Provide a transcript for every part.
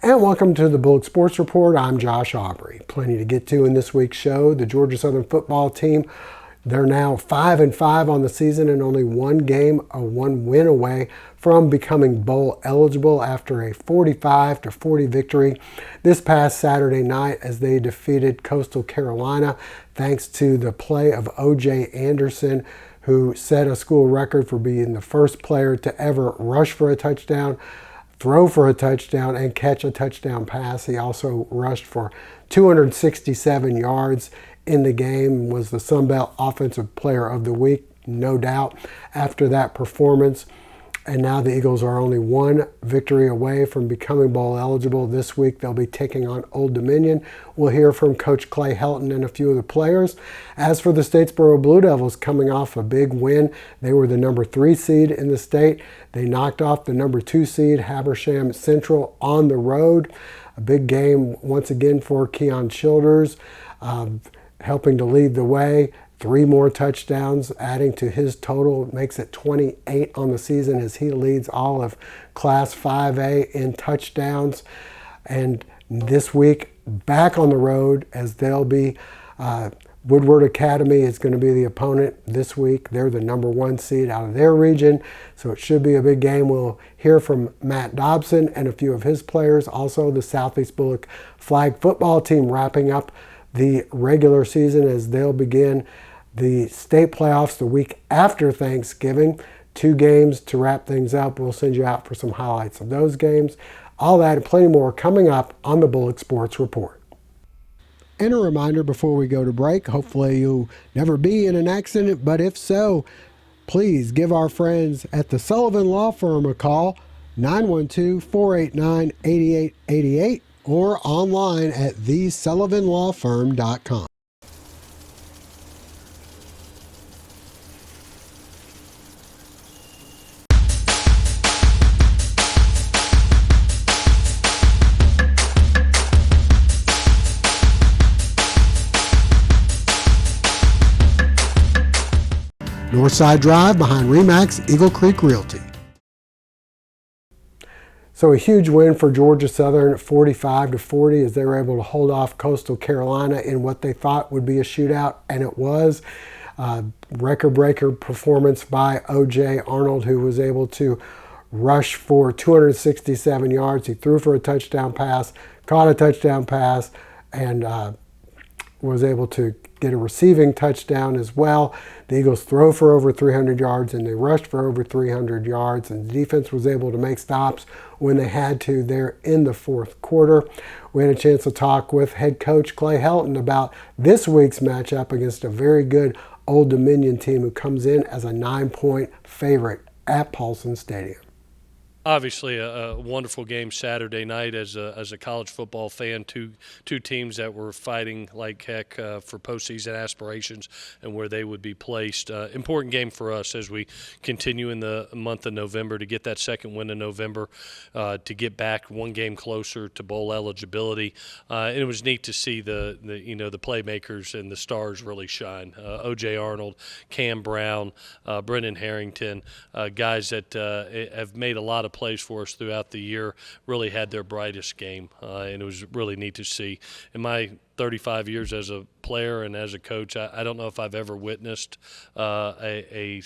And welcome to the Bulloch Sports Report. I'm Josh Aubrey. Plenty to get to in this week's show. The Georgia Southern football team, they're now 5-5 on the season and only one win away from becoming bowl eligible after a 45-40 victory this past Saturday night as they defeated Coastal Carolina thanks to the play of O.J. Anderson, who set a school record for being the first player to ever rush for a touchdown, throw for a touchdown, and catch a touchdown pass. He also rushed for 267 yards in the game, was the Sun Belt Offensive Player of the Week, no doubt, after that performance. And now the Eagles are only one victory away from becoming bowl eligible. This week they'll be taking on Old Dominion. We'll hear from Coach Clay Helton and a few of the players. As for the Statesboro Blue Devils, coming off a big win, they were the number 3 seed in the state. They knocked off the number 2 seed, Habersham Central, on the road. A big game once again for Keon Childers, helping to lead the way. 3 more touchdowns, adding to his total, makes it 28 on the season as he leads all of Class 5A in touchdowns. And this week, back on the road as they'll be, Woodward Academy is going to be the opponent this week. They're the number 1 seed out of their region, so it should be a big game. We'll hear from Matt Dobson and a few of his players. Also, the Southeast Bulloch flag football team wrapping up the regular season as they'll begin the state playoffs the week after Thanksgiving. 2 games to wrap things up. We'll send you out for some highlights of those games. All that and plenty more coming up on the Bulloch Sports Report. And a reminder before we go to break, hopefully you'll never be in an accident, but if so, please give our friends at the Sullivan Law Firm a call, 912-489-8888, or online at thesullivanlawfirm.com. Northside Drive behind Remax Eagle Creek Realty. So a huge win for Georgia Southern, 45-40, as they were able to hold off Coastal Carolina in what they thought would be a shootout, and it was. Record-breaker performance by O.J. Arnold, who was able to rush for 267 yards. He threw for a touchdown pass, caught a touchdown pass, and was able to get a receiving touchdown as well. The Eagles throw for over 300 yards and they rushed for over 300 yards, and the defense was able to make stops when they had to there in the fourth quarter. We had a chance to talk with head coach Clay Helton about this week's matchup against a very good Old Dominion team who comes in as a 9-point favorite at Paulson Stadium. Obviously, a wonderful game Saturday night as a college football fan. Two teams that were fighting like heck for postseason aspirations and where they would be placed. Important game for us as we continue in the month of November to get that second win in November, to get back one game closer to bowl eligibility. And it was neat to see the playmakers and the stars really shine. O.J. Arnold, Cam Brown, Brendan Harrington, guys that have made a lot of plays for us throughout the year, really had their brightest game, and it was really neat to see. In my 35 years as a player and as a coach, I don't know if I've ever witnessed a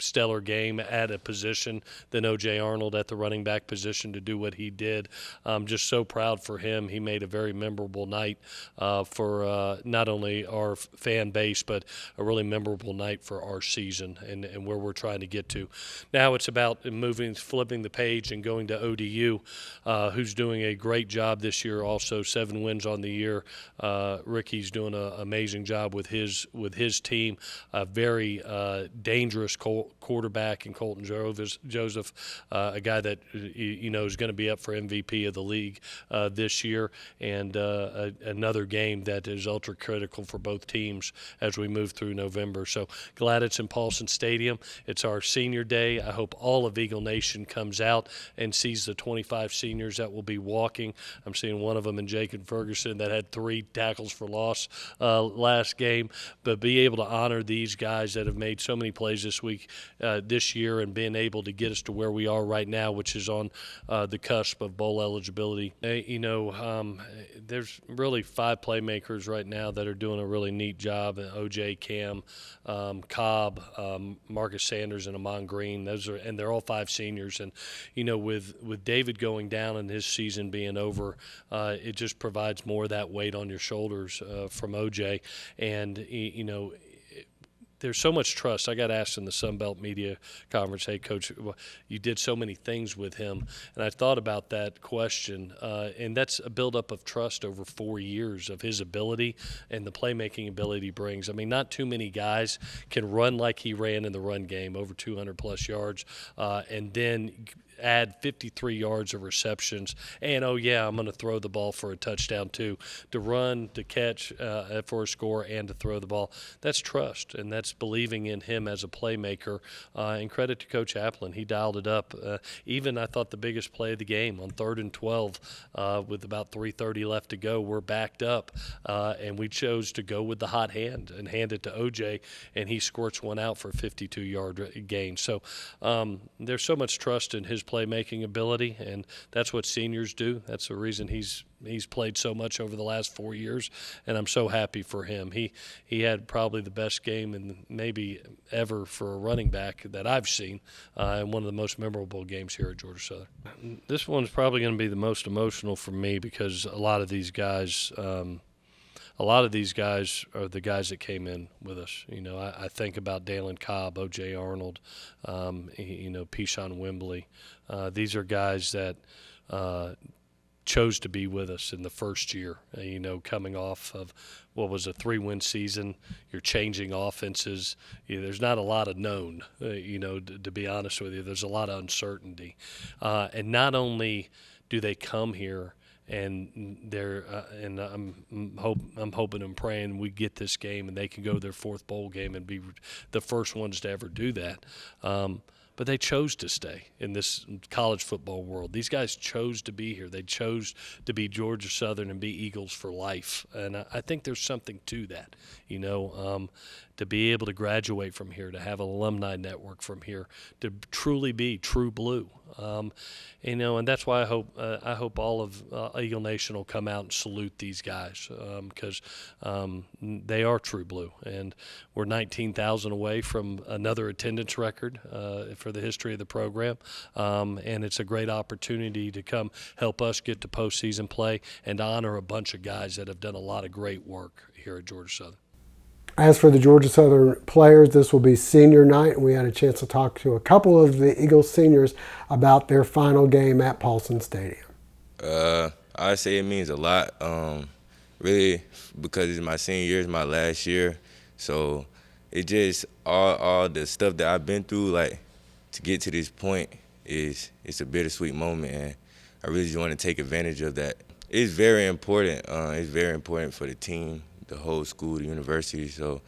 stellar game at a position than O.J. Arnold at the running back position to do what he did. I'm just so proud for him. He made a very memorable night for not only our fan base, but a really memorable night for our season and where we're trying to get to. Now it's about flipping the page and going to ODU, who's doing a great job this year, also 7 wins on the year. Ricky's doing an amazing job with his team. A very dangerous quarterback in Colton Joseph, a guy that is going to be up for MVP of the league this year, and another game that is ultra critical for both teams as we move through November. So glad it's in Paulson Stadium. It's our senior day. I hope all of Eagle Nation comes out and sees the 25 seniors that will be walking. I'm seeing one of them in Jacob Ferguson that had 3 3 tackles for loss last game. But be able to honor these guys that have made so many plays this week, this year, and being able to get us to where we are right now, which is on the cusp of bowl eligibility. There's really 5 playmakers right now that are doing a really neat job. OJ, Cam, Cobb, Marcus Sanders, and Amon Green. And they're all 5 seniors. And with David going down and his season being over, it just provides more of that weight on your shoulders from OJ. And there's so much trust. I got asked in the Sun Belt Media Conference, hey, Coach, you did so many things with him. And I thought about that question, and that's a buildup of trust over 4 years of his ability and the playmaking ability he brings. I mean, not too many guys can run like he ran in the run game, over 200-plus yards, and then add 53 yards of receptions, and I'm going to throw the ball for a touchdown too. To run, to catch for a score, and to throw the ball. That's trust, and that's believing in him as a playmaker. And credit to Coach Applin. He dialed it up. Even I thought the biggest play of the game on 3rd and 12 with about 3:30 left to go, we're backed up, and we chose to go with the hot hand and hand it to OJ, and he squirts one out for a 52-yard gain. So there's so much trust in his playmaking ability, and that's what seniors do. That's the reason he's played so much over the last 4 years, and I'm so happy for him. He had probably the best game and maybe ever for a running back that I've seen, and one of the most memorable games here at Georgia Southern. This one's probably going to be the most emotional for me because a lot of these guys are the guys that came in with us. I think about Dalen Cobb, O.J. Arnold, Pishon Wembley. These are guys that chose to be with us in the first year, coming off of what was a 3-win season. You're changing offenses. There's not a lot of known, to be honest with you. There's a lot of uncertainty. And not only do they come here, and they're I'm hoping and praying we get this game and they can go to their 4th bowl game and be the first ones to ever do that. But they chose to stay in this college football world. These guys chose to be here. They chose to be Georgia Southern and be Eagles for life. And I think there's something to that, to be able to graduate from here, to have an alumni network from here, to truly be true blue. And that's why I hope all of Eagle Nation will come out and salute these guys because they are true blue, and we're 19,000 away from another attendance record for the history of the program, and it's a great opportunity to come help us get to postseason play and to honor a bunch of guys that have done a lot of great work here at Georgia Southern. As for the Georgia Southern players, this will be senior night, and we had a chance to talk to a couple of the Eagles seniors about their final game at Paulson Stadium. I say it means a lot, really, because it's my senior year, it's my last year. So it just all the stuff that I've been through, like to get to this point, it's a bittersweet moment, and I really just want to take advantage of that. It's very important. It's very important for the team, the whole school, the university. So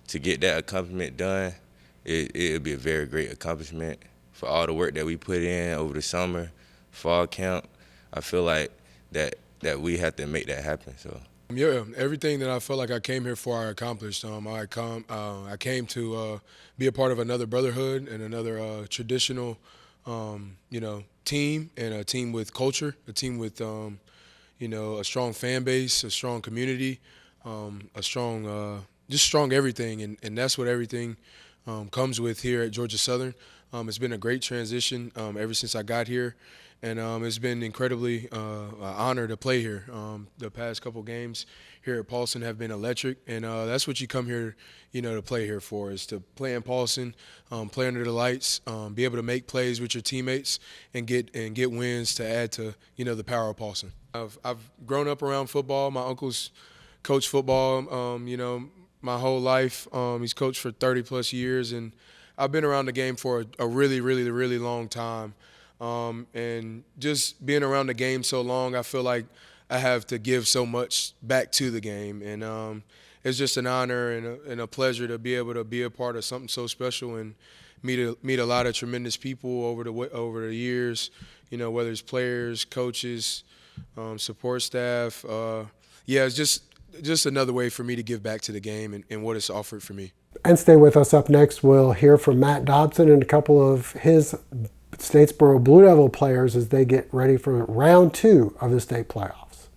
to get that accomplishment done, it'll be a very great accomplishment for all the work that we put in over the summer, fall camp. I feel like that we have to make that happen. So yeah, everything that I felt like I came here for, I accomplished. I came to be a part of another brotherhood and another traditional, team, and a team with culture, a team with, a strong fan base, a strong community. Just strong everything, and that's what everything comes with here at Georgia Southern. It's been a great transition ever since I got here, and it's been incredibly an honor to play here. The past couple games here at Paulson have been electric, and that's what you come here, to play here for, is to play in Paulson, play under the lights, be able to make plays with your teammates, and get wins to add to the power of Paulson. I've grown up around football. My uncle's coached football, my whole life. He's coached for 30-plus years, and I've been around the game for a really, really, really long time. And just being around the game so long, I feel like I have to give so much back to the game. And it's just an honor and a pleasure to be able to be a part of something so special and meet a lot of tremendous people over the years, whether it's players, coaches, support staff. It's just Just another way for me to give back to the game and what it's offered for me. And stay with us. Up next, we'll hear from Matt Dobson and a couple of his Statesboro Blue Devil players as they get ready for round 2 of the state playoffs.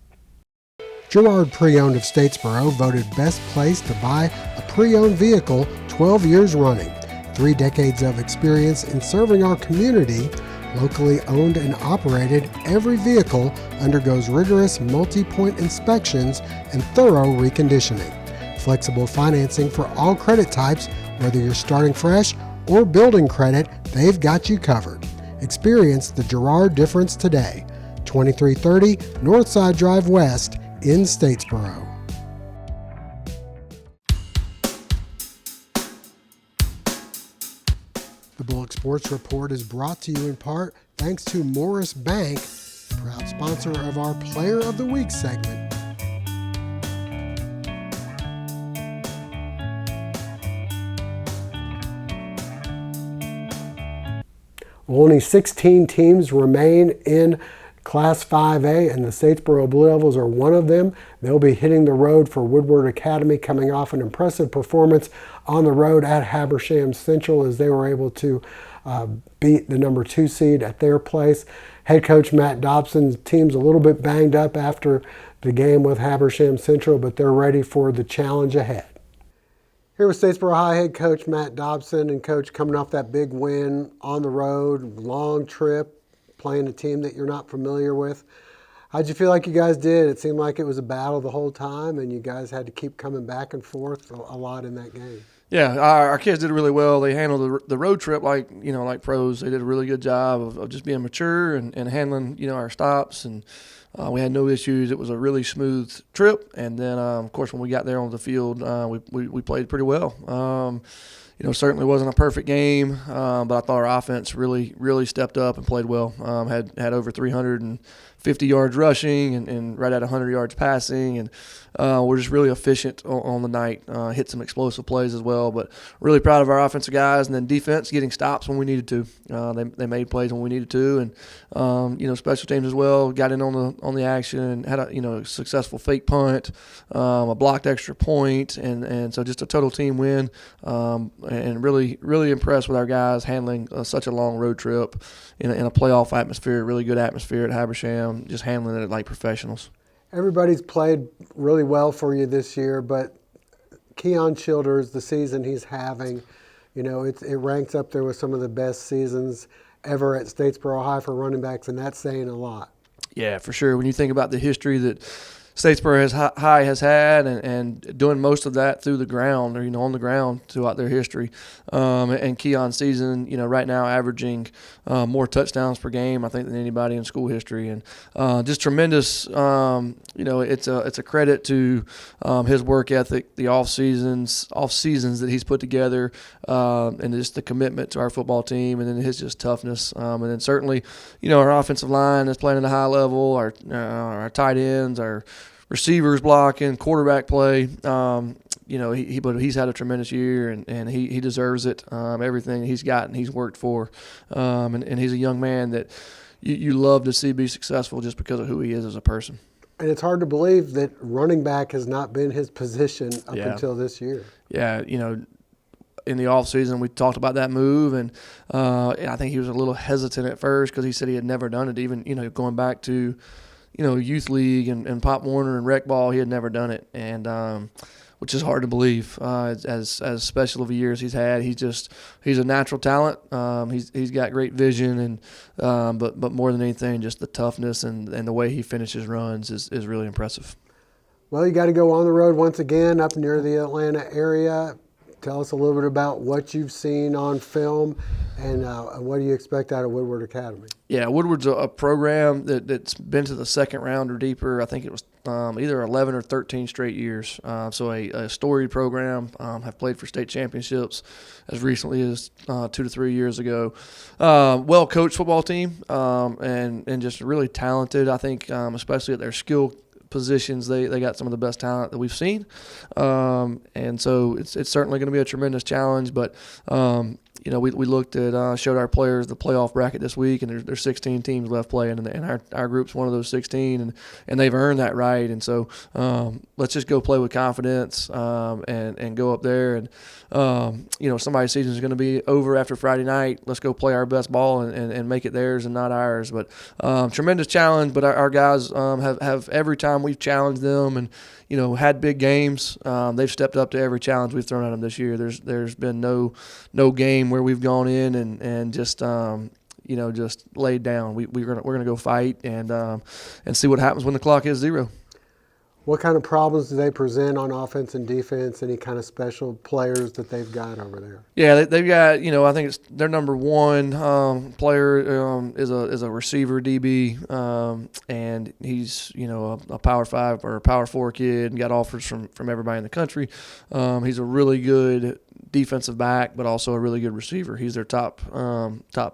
Gerard Pre-Owned of Statesboro voted best place to buy a pre-owned vehicle 12 years running. 3 decades of experience in serving our community. Locally owned and operated, every vehicle undergoes rigorous multi-point inspections and thorough reconditioning. Flexible financing for all credit types, whether you're starting fresh or building credit, they've got you covered. Experience the Gerard difference today. 2330 Northside Drive West in Statesboro. The Bulloch Sports Report is brought to you in part thanks to Morris Bank, proud sponsor of our Player of the Week segment. Only 16 teams remain in Class 5A, and the Statesboro Blue Devils are one of them. They'll be hitting the road for Woodward Academy, coming off an impressive performance on the road at Habersham Central as they were able to beat the number 2 seed at their place. Head coach Matt Dobson's team's a little bit banged up after the game with Habersham Central, but they're ready for the challenge ahead. Here with Statesboro High head coach Matt Dobson, and coach, coming off that big win on the road, long trip, playing a team that you're not familiar with. How'd you feel like you guys did? It seemed like it was a battle the whole time, and you guys had to keep coming back and forth a lot in that game. Yeah, our kids did really well. They handled the road trip like pros. They did a really good job of just being mature and handling our stops, and we had no issues. It was a really smooth trip, and then of course when we got there on the field, we played pretty well. Certainly wasn't a perfect game, but I thought our offense really stepped up and played well. Had over 350 yards rushing and right at 100 yards passing, and we're just really efficient on the night. Hit some explosive plays as well, but really proud of our offensive guys. And then defense getting stops when we needed to. They made plays when we needed to, and special teams as well got in on the action and had a successful fake punt, a blocked extra point, and so just a total team win. And really impressed with our guys handling such a long road trip in a playoff atmosphere, really good atmosphere at Habersham, just handling it like professionals. Everybody's played really well for you this year, but Keon Childers, the season he's having, it ranks up there with some of the best seasons ever at Statesboro High for running backs, and that's saying a lot. Yeah, for sure. When you think about the history that Statesboro High has had, and doing most of that through the ground, or on the ground throughout their history. And Keon's season, right now averaging more touchdowns per game, I think, than anybody in school history, and just tremendous. It's a credit to his work ethic, the off seasons that he's put together, and just the commitment to our football team, and then his just toughness, and then certainly, our offensive line is playing at a high level, our tight ends, our receivers blocking, quarterback play. But he's had a tremendous year, and he deserves it. Everything he's gotten, he's worked for, and he's a young man that you love to see be successful just because of who he is as a person. And it's hard to believe that running back has not been his position up until this year. Yeah, in the offseason, we talked about that move, and I think he was a little hesitant at first because he said he had never done it, even going back to youth league and Pop Warner and rec ball, he had never done it, and which is hard to believe. As special of a year as he's had, he's a natural talent. He's got great vision, and but more than anything, just the toughness and the way he finishes runs is really impressive. Well, you got to go on the road once again up near the Atlanta area. Tell us a little bit about what you've seen on film, and what do you expect out of Woodward Academy? Yeah, Woodward's a program that's been to the second round or deeper. I think it was either 11 or 13 straight years. So a storied program, have played for state championships as recently as 2 to 3 years ago. Well-coached football team, and just really talented, I think, especially at their skill positions. They got some of the best talent that we've seen, and so it's certainly going to be a tremendous challenge, but we looked at showed our players the playoff bracket this week, and there's 16 teams left playing, and our group's one of those 16, and they've earned that right. And so let's just go play with confidence and go up there. And somebody's season is going to be over after Friday night. Let's go play our best ball and make it theirs and not ours. But tremendous challenge. But our guys have every time we've challenged them and had big games, they've stepped up to every challenge we've thrown at them this year. There's been no game where we've gone in and just just laid down. We're gonna go fight and see what happens when the clock is 0. What kind of problems do they present on offense and defense? Any kind of special players that they've got over there? Yeah, they've got, I think it's their number one player is a receiver DB, and he's, a Power 5 or a Power 4 kid and got offers from everybody in the country. He's a really good defensive back, but also a really good receiver. He's their top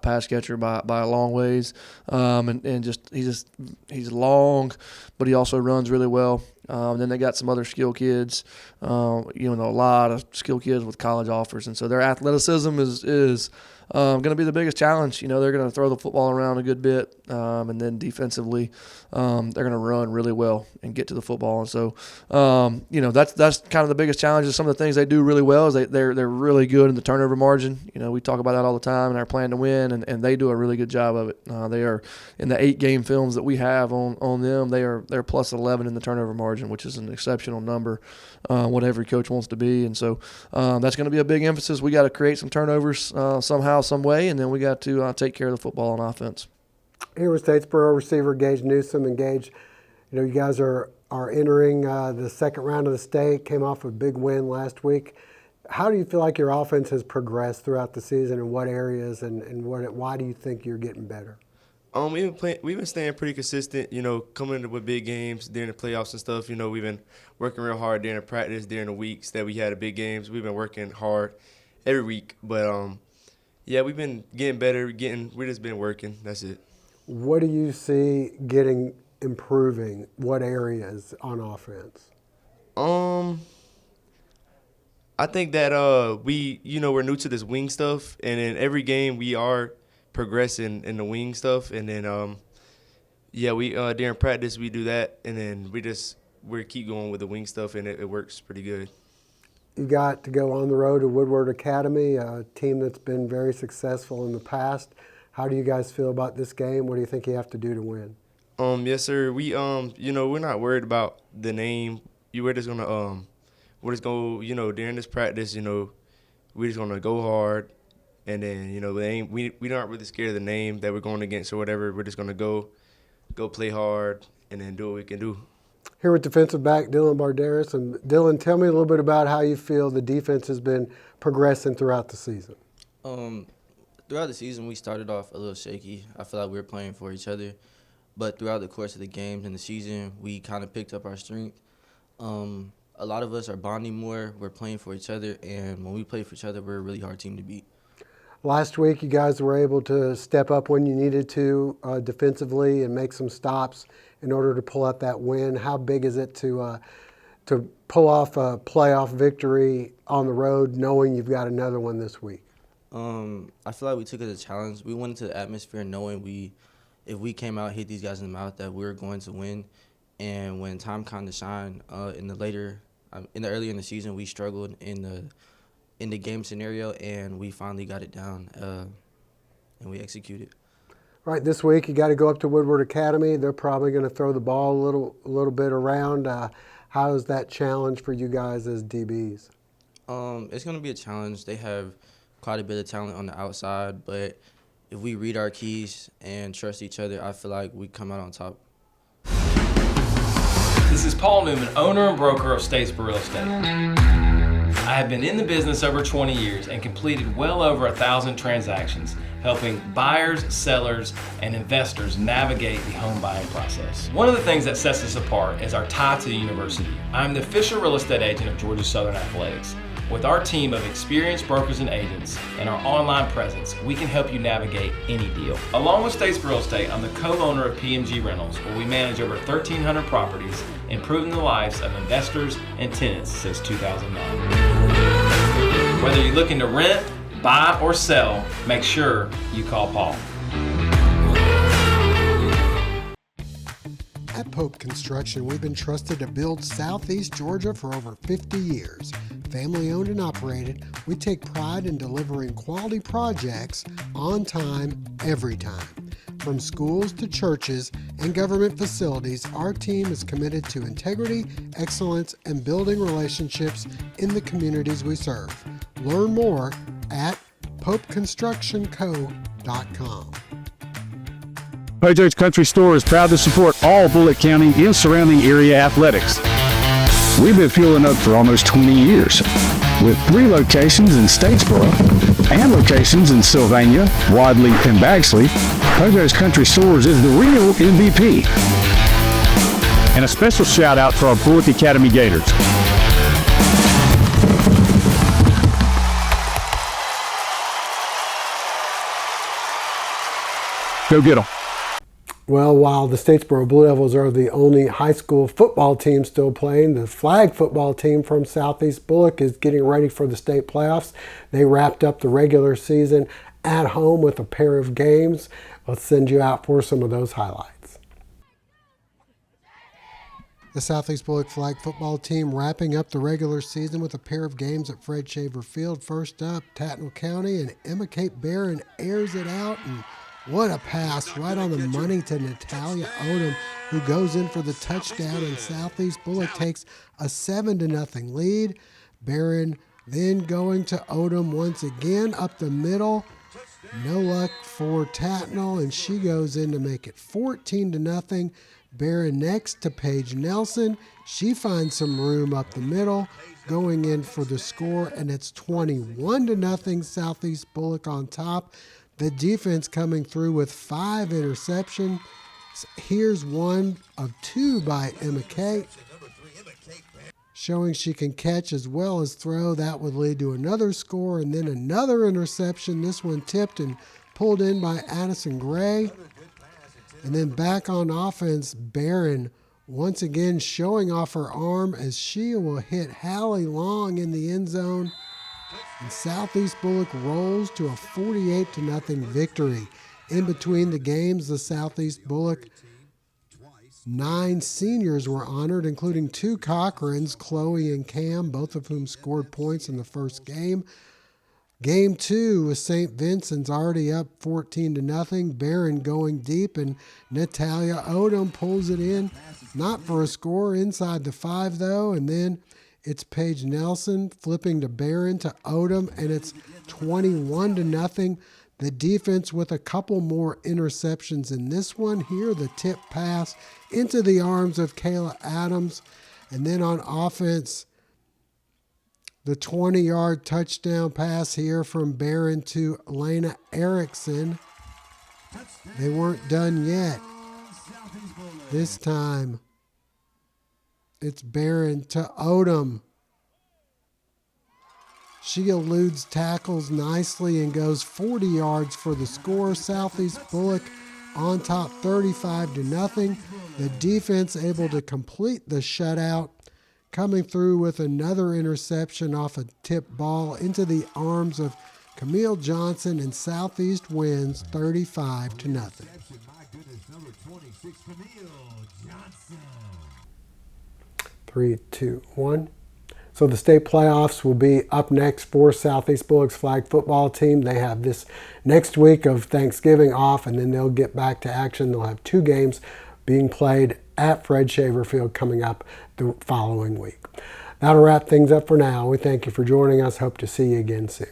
pass catcher by a long ways, and he's long, but he also runs really well. Then they got some other skill kids, a lot of skill kids with college offers, and so their athleticism is going to be the biggest challenge. They're going to throw the football around a good bit, and then defensively, they're going to run really well and get to the football. And so, that's kind of the biggest challenge. Is some of the things they do really well is they're really good in the turnover margin. We talk about that all the time in our plan to win, and they do a really good job of it. They are in the 8-game films that we have on them. They're plus 11 in the turnover margin, which is an exceptional number, what every coach wants to be. And so that's going to be a big emphasis. We got to create some turnovers somehow, some way, and then we got to take care of the football on offense. Here with Statesboro receiver Gage Newsome. And Gage, you guys are entering the second round of the state, came off a big win last week. How do you feel like your offense has progressed throughout the season, and what areas, and why do you think you're getting better? We've been staying pretty consistent, coming into with big games during the playoffs and stuff. We've been working real hard during the practice, during the weeks that we had the big games. We've been working hard every week, but we've been getting better. We just been working. That's it. What do you see improving? What areas on offense? I think that we're new to this wing stuff, and in every game we are progressing in the wing stuff, and then we during practice we do that, and then we keep going with the wing stuff, and it works pretty good. You got to go on the road to Woodward Academy, a team that's been very successful in the past. How do you guys feel about this game? What do you think you have to do to win? Yes, sir. We we're not worried about the name. We're just gonna during this practice, we're just gonna go hard, and then we not really scared of the name that we're going against or whatever. We're just gonna go play hard and then do what we can do. Here with defensive back Dylan Barderas. And Dylan, tell me a little bit about how you feel the defense has been progressing throughout the season. Throughout the season, we started off a little shaky. I feel like we were playing for each other. But throughout the course of the games and the season, we kind of picked up our strength. A lot of us are bonding more. We're playing for each other. And when we play for each other, we're a really hard team to beat. Last week, you guys were able to step up when you needed to defensively and make some stops in order to pull out that win. How big is it to pull off a playoff victory on the road, knowing you've got another one this week? I feel like we took it as a challenge. We went into the atmosphere knowing if we came out and hit these guys in the mouth, that we were going to win. And when time kind of shined earlier in the season, we struggled in the game scenario, and we finally got it down, and we executed. Right, this week you got to go up to Woodward Academy. They're probably going to throw the ball a little bit around. How is that challenge for you guys as DBs? It's going to be a challenge. They have quite a bit of talent on the outside, but if we read our keys and trust each other, I feel like we come out on top. This is Paul Newman, owner and broker of Statesboro Real Estate. I have been in the business over 20 years and completed well over 1,000 transactions, helping buyers, sellers, and investors navigate the home buying process. One of the things that sets us apart is our tie to the university. I'm the official real estate agent of Georgia Southern Athletics. With our team of experienced brokers and agents and our online presence, we can help you navigate any deal. Along with Statesboro Real Estate, I'm the co-owner of PMG Rentals, where we manage over 1,300 properties, improving the lives of investors and tenants since 2009. Whether you're looking to rent, buy or sell, make sure you call Paul. At Pope Construction, we've been trusted to build Southeast Georgia for over 50 years. Family owned and operated, we take pride in delivering quality projects on time, every time. From schools to churches and government facilities, our team is committed to integrity, excellence, and building relationships in the communities we serve. Learn more at popeconstructionco.com. Pojo's Country Store is proud to support all Bulloch County and surrounding area athletics. We've been fueling up for almost 20 years, with 3 locations in Statesboro and locations in Sylvania, Wadley, and Bagsley. Pojo's Country Stores is the real MVP. And a special shout out to our Woodward Academy Gators. Go get them. Well, while the Statesboro Blue Devils are the only high school football team still playing, the flag football team from Southeast Bulloch is getting ready for the state playoffs. They wrapped up the regular season at home with a pair of games. Let's send you out for some of those highlights. The Southeast Bulloch flag football team wrapping up the regular season with a pair of games at Fred Shaver Field. First up, Tattnall County, and Emma Kate Barron airs it out, and what a pass right on the money to Natalia Odom, who goes in for the touchdown, and Southeast Bulloch takes a 7-0 lead. Barron then going to Odom once again up the middle. No luck for Tattnall, and she goes in to make it 14-0. Barron next to Paige Nelson. She finds some room up the middle, going in for the score, and it's 21-0 Southeast Bulloch on top. The defense coming through with 5 interceptions. Here's one of 2 by Emma Kate, showing she can catch as well as throw. That would lead to another score, and then another interception. This one tipped and pulled in by Addison Gray. And then back on offense, Barron once again showing off her arm as she will hit Hallie Long in the end zone. And Southeast Bulloch rolls to a 48-0 victory. In between the games, the Southeast Bulloch 9 seniors were honored, including 2 Cochrans, Chloe and Cam, both of whom scored points in the first game. Game 2 with St. Vincent's already up 14-0. Barron going deep, and Natalia Odom pulls it in. Not for a score, inside the 5 though, and then it's Paige Nelson flipping to Barron to Odom, and it's 21-0. The defense with a couple more interceptions in this one. Here, the tip pass into the arms of Kayla Adams. And then on offense, the 20-yard touchdown pass here from Barron to Elena Erickson. They weren't done yet. This time, it's Barron to Odom. She eludes tackles nicely and goes 40 yards for the score. Southeast Bulloch on top 35-0. The defense able to complete the shutout, coming through with another interception off a tip ball into the arms of Camille Johnson, and Southeast wins 35-0. 3, 2, 1. So the state playoffs will be up next for Southeast Bulloch's flag football team. They have this next week of Thanksgiving off, and then they'll get back to action. They'll have 2 games being played at Fred Shaver Field coming up the following week. That'll wrap things up for now. We thank you for joining us. Hope to see you again soon.